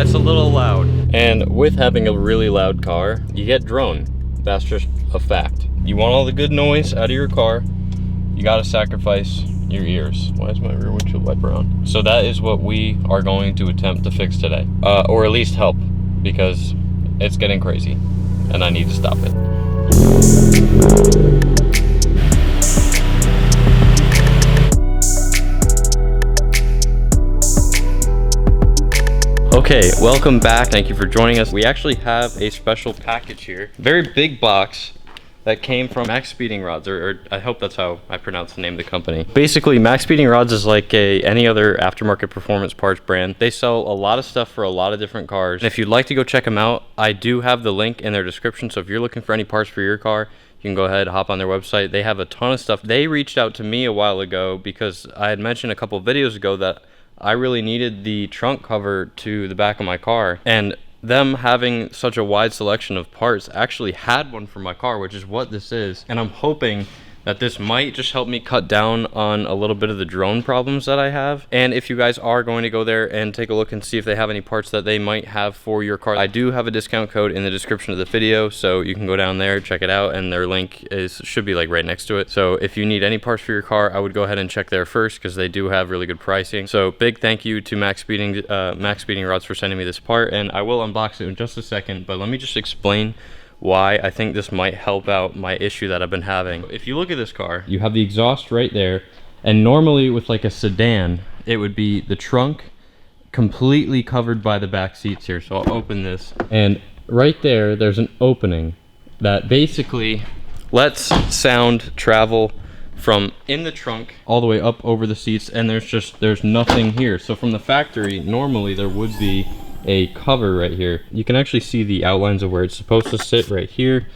gets a little loud. And with having a really loud car, you get drone. That's just a fact. You want all the good noise out of your car, you gotta sacrifice your ears. Why is my rear windshield wiper on? So that is what we are going to attempt to fix today. Or at least help, because it's getting crazy and I need to stop it. Okay, welcome back. Thank you for joining us. We actually have a special package here. Very big box that came from Maxpeedingrods, or I hope that's how I pronounce the name of the company. Basically, Maxpeedingrods is like any other aftermarket performance parts brand. They sell a lot of stuff for a lot of different cars. And if you'd like to go check them out, I do have the link in their description. So if you're looking for any parts for your car, you can go ahead and hop on their website. They have a ton of stuff. They reached out to me a while ago because I had mentioned a couple of videos ago that I really needed the trunk cover to the back of my car, and them having such a wide selection of parts actually had one for my car, which is what this is. And I'm hoping that this might just help me cut down on a little bit of the drone problems that I have. And if you guys are going to go there and take a look and see if they have any parts that they might have for your car, I do have a discount code in the description of the video, so you can go down there, check it out, and their link should be like right next to it. So if you need any parts for your car, I would go ahead and check there first, because they do have really good pricing. So big thank you to Maxpeedingrods for sending me this part, and I will unbox it in just a second, but let me just explain why I think this might help out my issue that I've been having. If you look at this car, you have the exhaust right there, and normally with like a sedan, it would be the trunk completely covered by the back seats here. So I'll open this, and right there, there's an opening that basically lets sound travel from in the trunk all the way up over the seats, and there's nothing here. So from the factory, normally there would be a cover right here. You can actually see the outlines of where it's supposed to sit right here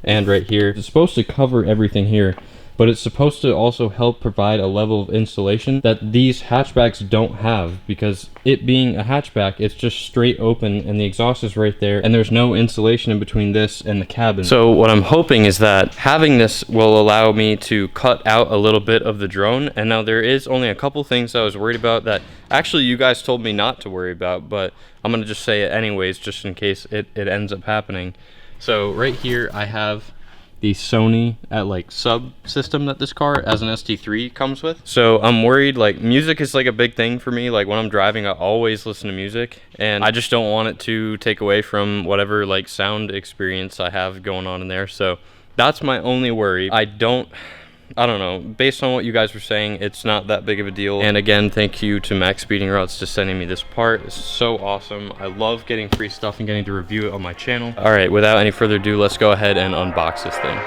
and right here. It's supposed to cover everything here, but it's supposed to also help provide a level of insulation that these hatchbacks don't have, because it being a hatchback, it's just straight open and the exhaust is right there, and there's no insulation in between this and the cabin. So what I'm hoping is that having this will allow me to cut out a little bit of the drone. And now there is only a couple things I was worried about that actually you guys told me not to worry about, but I'm gonna just say it anyways, just in case it ends up happening. So right here I have the Sony sub system that this car as an ST3 comes with. So I'm worried, like, music is like a big thing for me. Like when I'm driving, I always listen to music, and I just don't want it to take away from whatever like sound experience I have going on in there. So that's my only worry. I don't know, based on what you guys were saying, it's not that big of a deal. And again, thank you to Maxpeedingrods for sending me this part. It's so awesome. I love getting free stuff and getting to review it on my channel. All right, without any further ado, let's go ahead and unbox this thing.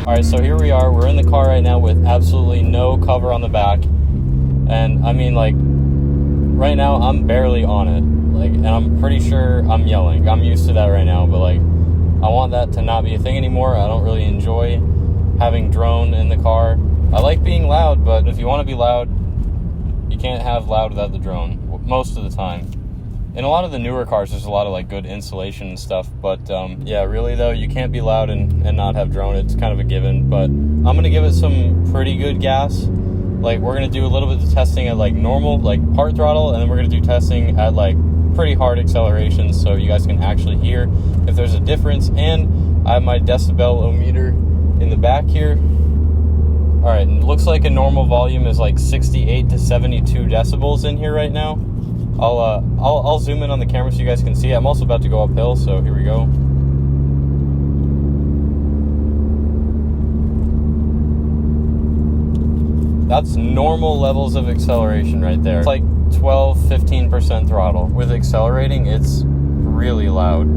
All right, so here we are. We're in the car right now with absolutely no cover on the back. And I mean, like, right now I'm barely on it. Like, and I'm pretty sure I'm yelling. I'm used to that right now, but like, I want that to not be a thing anymore. I don't really enjoy having drone in the car. I like being loud, but if you want to be loud, you can't have loud without the drone most of the time. In a lot of the newer cars, there's a lot of like good insulation and stuff, but yeah, really though, you can't be loud and not have drone. It's kind of a given, but I'm gonna give it some pretty good gas. Like, we're gonna do a little bit of testing at like normal, like part throttle, and then we're gonna do testing at like pretty hard accelerations, so you guys can actually hear if there's a difference. And I have my decibel-o-meter in the back here. All right, and it looks like a normal volume is like 68 to 72 decibels in here right now. I'll zoom in on the camera so you guys can see. I'm also about to go uphill, so here we go. That's normal levels of acceleration right there. It's like 12-15% throttle. With accelerating, it's really loud.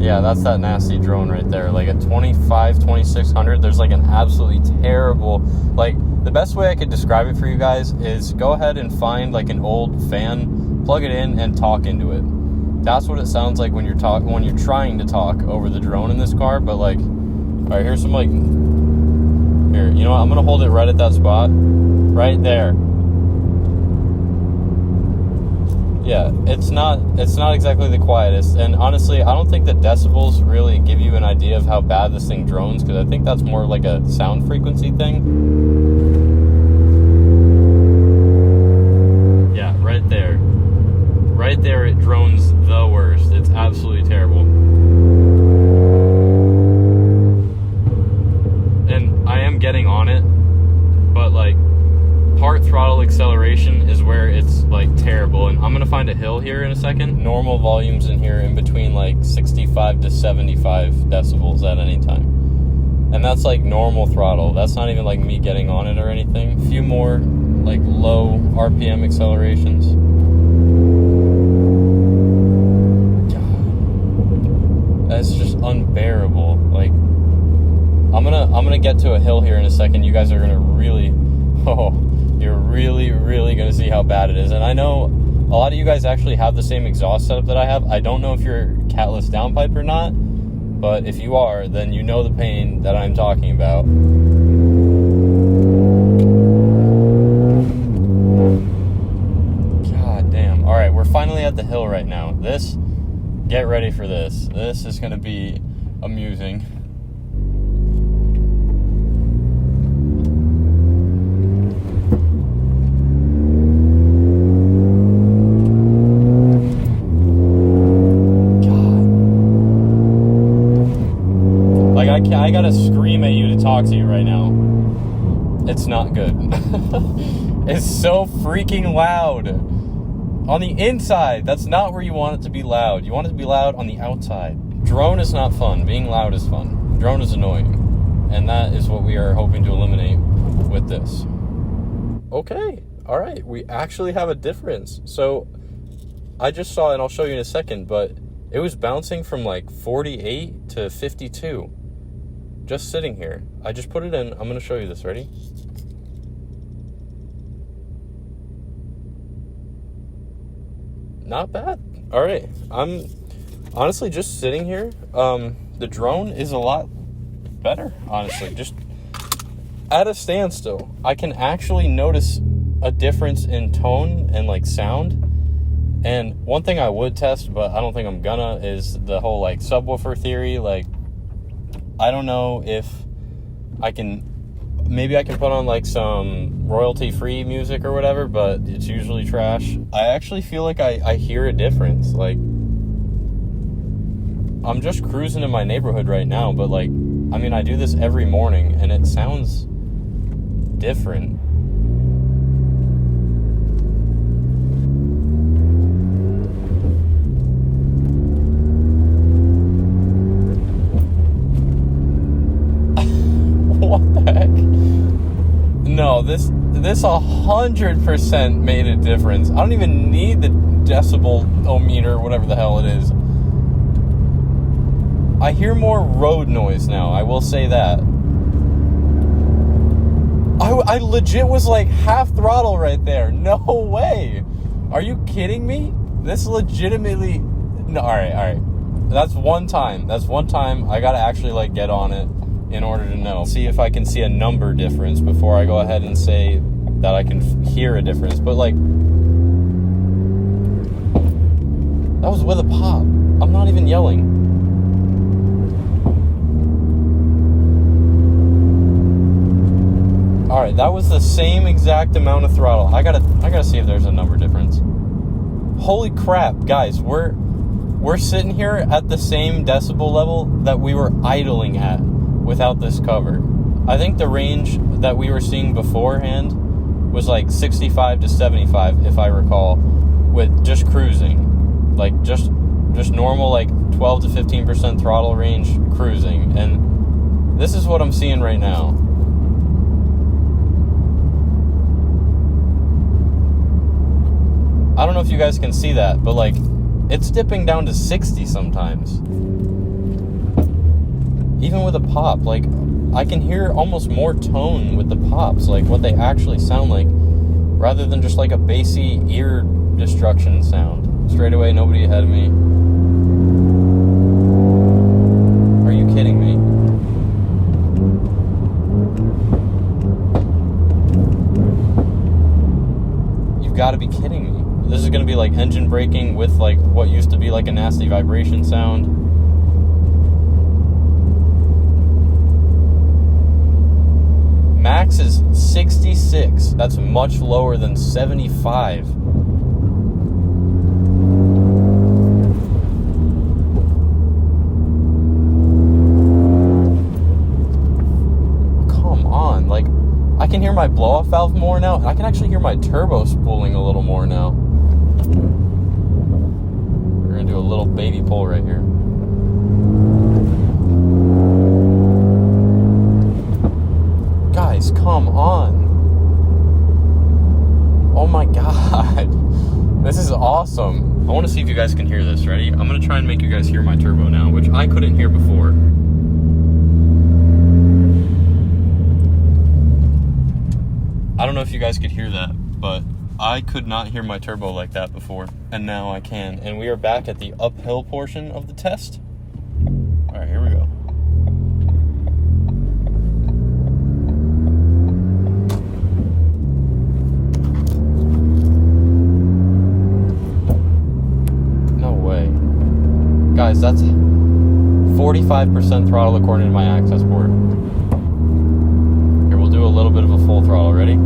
Yeah, that's that nasty drone right there. Like at 2600, there's like an absolutely terrible, like the best way I could describe it for you guys is go ahead and find like an old fan, plug it in and talk into it. That's what it sounds like when you're trying to talk over the drone in this car. But like, all right, here's some like, here, you know what? I'm gonna hold it right at that spot, right there. Yeah, it's not exactly the quietest, and honestly, I don't think the decibels really give you an idea of how bad this thing drones, because I think that's more like a sound frequency thing. Yeah, right there. Right there, it drones the worst. It's absolutely terrible. And I am getting on it, but like, part throttle acceleration is where it's like terrible. And I'm gonna find a hill here in a second. Normal volumes in here in between like 65 to 75 decibels at any time, and that's like normal throttle. That's not even like me getting on it or anything. A few more like low RPM accelerations. God, that's just unbearable. Like, I'm gonna get to a hill here in a second. You guys are gonna really, you're really gonna see how bad it is. And I know a lot of you guys actually have the same exhaust setup that I have. I don't know if you're catless downpipe or not, but if you are, then you know the pain that I'm talking about. God damn. All right, we're finally at the hill right now. Get ready for this. This is gonna be amusing. I gotta scream at you to talk to you right now. It's not good. It's so freaking loud. On the inside, that's not where you want it to be loud. You want it to be loud on the outside. Drone is not fun. Being loud is fun. Drone is annoying. And that is what we are hoping to eliminate with this. Okay, all right. We actually have a difference. So I just saw, and I'll show you in a second, but it was bouncing from like 48 to 52. Just sitting here. I just put it in. I'm going to show you this. Ready? Not bad. All right. I'm honestly just sitting here. The drone is a lot better, honestly. Just at a standstill. I can actually notice a difference in tone and like sound. And one thing I would test, but I don't think I'm gonna, is the whole like subwoofer theory. Like, I don't know if maybe I can put on like some royalty-free music or whatever, but it's usually trash. I actually feel like I hear a difference. Like, I'm just cruising in my neighborhood right now, but like, I mean, I do this every morning and it sounds different. What the heck? No, this 100% made a difference. I don't even need the decibel-o-meter, whatever the hell it is. I hear more road noise now, I will say that. I legit was like half throttle right there. No way. Are you kidding me? This legitimately... No, all right. That's one time. I gotta actually like get on it in order to know. See if I can see a number difference before I go ahead and say that I can hear a difference. But like, that was with a pop. I'm not even yelling. All right, that was the same exact amount of throttle. I gotta see if there's a number difference. Holy crap, guys, we're sitting here at the same decibel level that we were idling at without this cover. I think the range that we were seeing beforehand was like 65 to 75, if I recall, with just cruising. Like just normal, like 12 to 15% throttle range cruising. And this is what I'm seeing right now. I don't know if you guys can see that, but like it's dipping down to 60 sometimes. Even with a pop, like I can hear almost more tone with the pops, like what they actually sound like, rather than just like a bassy ear destruction sound. Straight away, nobody ahead of me. Are you kidding me? You've got to be kidding me. This is going to be like engine braking with like what used to be like a nasty vibration sound. Max is 66. That's much lower than 75. Come on, like I can hear my blow-off valve more now, and I can actually hear my turbo spooling a little more now. We're gonna do a little baby pull right here. Guys, come on. Oh my god. This is awesome. I want to see if you guys can hear this. Ready? I'm gonna try and make you guys hear my turbo now, which I couldn't hear before. I don't know if you guys could hear that, but I could not hear my turbo like that before, and now I can. And we are back at the uphill portion of the test. All right, here we go. No way. Guys, that's 45% throttle according to my access port. Here, we'll do a little bit of a full throttle. Ready?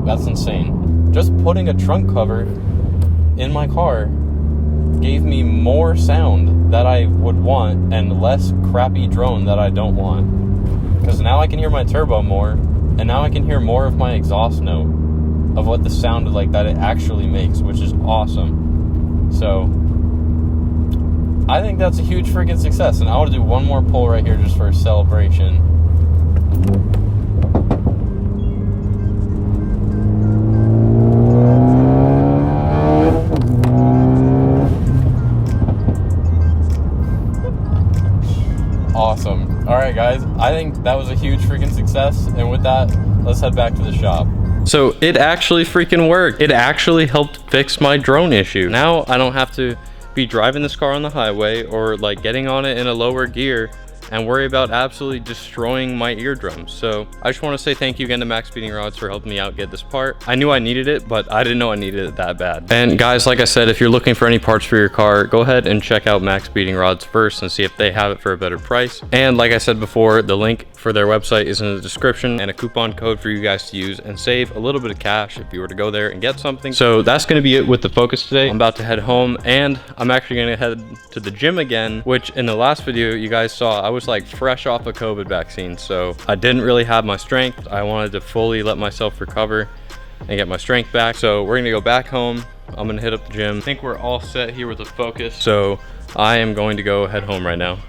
That's insane. Just putting a trunk cover in my car gave me more sound that I would want and less crappy drone that I don't want. Because now I can hear my turbo more, and now I can hear more of my exhaust note of what the sound like that it actually makes, which is awesome. So I think that's a huge freaking success, and I want to do one more pull right here just for a celebration. Awesome. All right, guys, I think that was a huge freaking success. And with that, let's head back to the shop. So it actually freaking worked. It actually helped fix my drone issue. Now I don't have to be driving this car on the highway or like getting on it in a lower gear and worry about absolutely destroying my eardrums. So I just want to say thank you again to Maxpeedingrods for helping me out get this part. I knew I needed it, but I didn't know I needed it that bad. And guys, like I said, if you're looking for any parts for your car, go ahead and check out Maxpeedingrods first and see if they have it for a better price. And like I said before, the link for their website is in the description and a coupon code for you guys to use and save a little bit of cash if you were to go there and get something. So that's going to be it with the Focus today. I'm about to head home, and I'm actually going to head to the gym again, which in the last video you guys saw, I was like fresh off a COVID vaccine, so I didn't really have my strength. I wanted to fully let myself recover and get my strength back. So we're gonna go back home. I'm gonna hit up the gym. I think we're all set here with the Focus, so I am going to go head home right now.